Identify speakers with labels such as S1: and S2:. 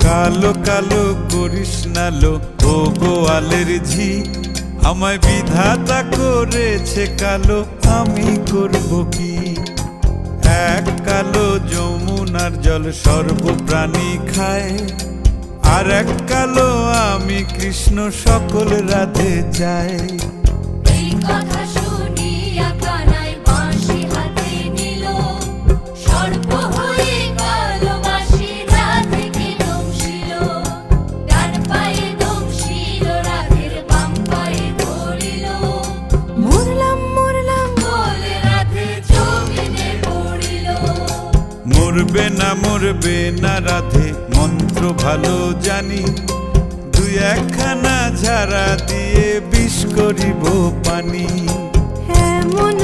S1: কালো কালো করিস না লো ও গোয়ালের ঝি, আমায় বিধাতা করেছে কালো, আমি করব কি? এক কালো যমুনার জল সর্বপ্রাণী খায়, আর এক কালো আমি কৃষ্ণ সকল রাধে চাই।
S2: এই কথা শুনিয়া কানাই বাঁশি হাতে নিল, সর্প হয়ে কালো বাঁশি রাধেকে দংশিল। ডান পায়ে দংশিল, রাধের বাম পায়ে ধরিল। মরলাম মরলাম বলে রাধে জমিনে পড়িল।
S1: মরবে না রাধে মন্ত্র ভালো জানি, দুই একখানা ঝাড়া দিয়ে বিষ করিব পানি।
S2: এমন